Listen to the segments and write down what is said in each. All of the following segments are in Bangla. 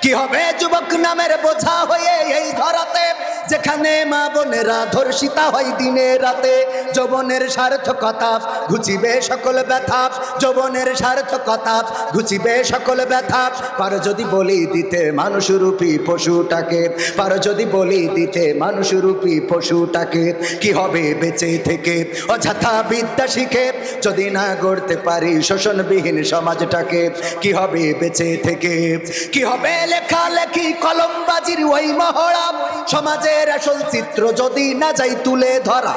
কি হবে যুবক নামের বোঝা হয়ে এই ধরাতে, যেখানে মা বোনেরা ধর্ষিতা হয় দিনে রাতে। যৌবনের সার্থকতা ঘুচিবে সকল ব্যথা, যৌবনের সার্থকতা ঘুচিবে সকল ব্যথা। পারো যদি বলি দিতে মানুষরূপী পশুটাকে, পারো যদি বলি দিতে মানুষরূপী পশুটাকে। কি হবে বেঁচে থেকে অযথা বিদ্যা শিখে, যদি না গড়তে পারি শোষণবিহীন সমাজটাকে। কি হবে বেঁচে থেকে, কি হবে লেখালেখি কলমবাজির ওই মহড়া, সমাজের আসল চিত্র যদি না যাই তুলে ধরা।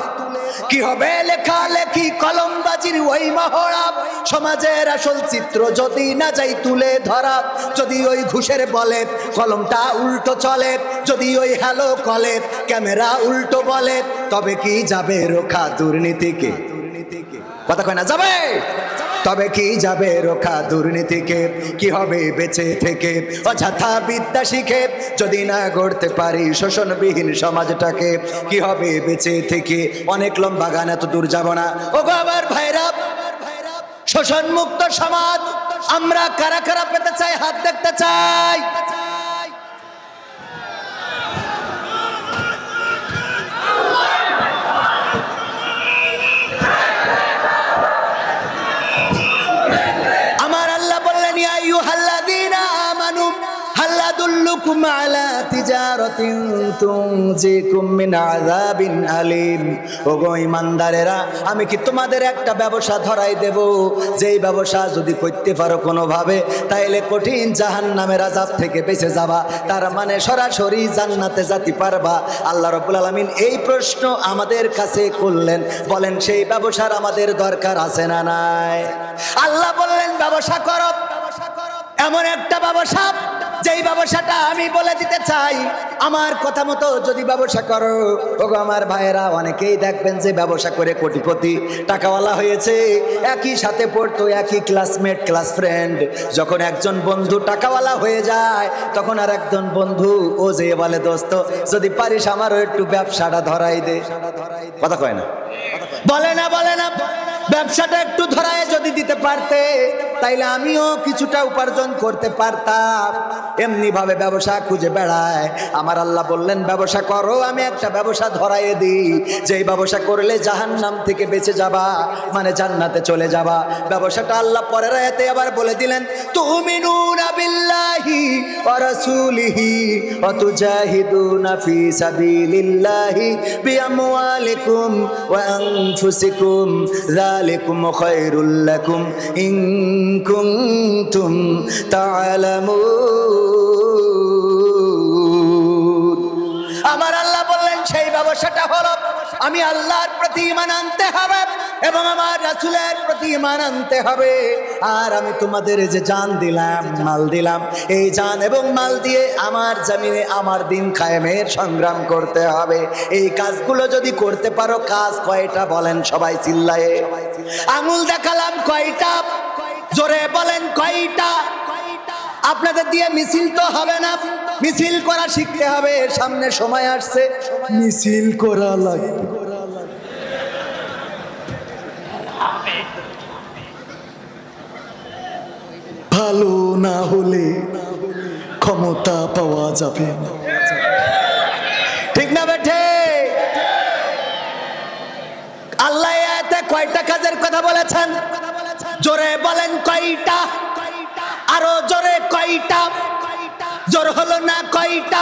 কি হবে লেখালেখি কলমবাজির ওই মহড়া, সমাজের আসল চিত্র যদি না যাই তুলে ধরা। যদি ওই ঘুষের বলে কলমটা উল্টো চলে, যদি ওই হ্যালো কলে ক্যামেরা উল্টো বলে, তবে কি যাবে রোখা দুর্নীতিকে? কথা কয় না যাবে? তবে কি যাবে রোখা দুর্নীতিকে? কি হবে বেঁচে থেকে অযথা বিদ্যা শিখে, যদি না গড়তে পারি শোষণবিহীন সমাজটাকে। কি হবে বেঁচে থেকে? অনেক লম্বা গান, এত দূর যাব না। ও গো আমার ভাইরা, শোষণ মুক্ত সমাজ আমরা কারা কারা পেতে চাই? হাত দেখতে চাই। আমার আল্লাহ বললেন, ইয়া আইয়ুহাল্লাযীনা আমানু হাল আদুল্লুকুম আলা তিজারাতিন তুনজিকুম মিন আযাবিন আলীম। ওগো ঈমানদারেরা, আমি কি তোমাদের একটা ব্যবসা ধরাই দেব, যেই ব্যবসা যদি করতে পারো কোনোভাবে, তাইলে কঠিন জাহান্নামের আযাব থেকে বেঁচে যাবা। তার মানে সরাসরি জান্নাতে যেতে পারবা। আল্লাহ রাব্বুল আলামিন এই প্রশ্ন আমাদের কাছে করলেন, বলেন সেই ব্যবসার আমাদের দরকার আছে না নাই? আল্লাহ বললেন ব্যবসা করো, এমন একটা ব্যবসা যেই ব্যবসাটা আমি বলে দিতে চাই। আমার কথা মতো যদি ব্যবসা করো, ওগো আমার ভাইয়েরা, অনেকেই দেখবেন যে ব্যবসা করে কোটিপতি টাকাওয়ালা হয়েছে। একই সাথে পড়তো, একই ক্লাসমেট, ক্লাস ফ্রেন্ড। যখন একজন বন্ধু টাকাওয়ালা হয়ে যায়, তখন আর একজন বন্ধু ও যে বলে, দোস্ত যদি পারিস আমারও একটু ব্যবসাটা ধরাই দে। কথা কয় না? বলে না, বলে না। ব্যবসাটা একটু ধরায় যদি দিতে পারতে, তাইলে আমিও কিছুটা উপার্জন করতে পারতাম। এমনি ভাবে ব্যবসা খুঁজে বেড়ায়। আমার আল্লাহ বললেন ব্যবসা করো, আমি একটা ব্যবসা ধরাইয়ে দিই, যেই ব্যবসা করলে জাহান্নাম থেকে বেঁচে যাবা, মানে জান্নাতে চলে যাবা। ব্যবসাটা আল্লাহ পরের আয়াতে আবার বলে দিলেন, তুমিনুনা বিল্লাহি ওয়া রাসূলিহি ওয়া তুজাহিদুনা ফি সাবিলিল্লাহি বিআমওয়ালিকুম ওয়া আনফুসিকুম যালিকুম খায়রুল লাকুম ইন কুনতুম তা'লামুন। আমার আল্লাহ বললেন সেই ব্যবসাটা হলো, আমি আল্লাহর প্রতি ঈমান আনতে হবে এবং আমার রাসূলের প্রতি ঈমান আনতে হবে। আর আমি তোমাদের যে জান দিলাম, মাল দিলাম, এই জান এবং মাল দিয়ে আমার জমিনে আমার দিন কায়েমের সংগ্রাম করতে হবে। এই কাজগুলো যদি করতে পারো, কাজ কয়টা বলেন সবাই চিল্লায়ে? আঙুল দেখালাম কয়টা? জোরে বলেন কয়টা? আপনাদের দিয়ে মিছিল তো হবে না, মিছিল করা শিখতে হবে। সামনে সময় আসছে, মিছিল করা লাগবে। ভালো না হলে ক্ষমতা পাওয়া যাবে না। ঠিক না বেঠে? আল্লাহ এতে কয়টা কাজের কথা বলেছেন? জোরে বলেন কয়টা? আরো জোরে কয়টা? জোর হলো না কয়টা?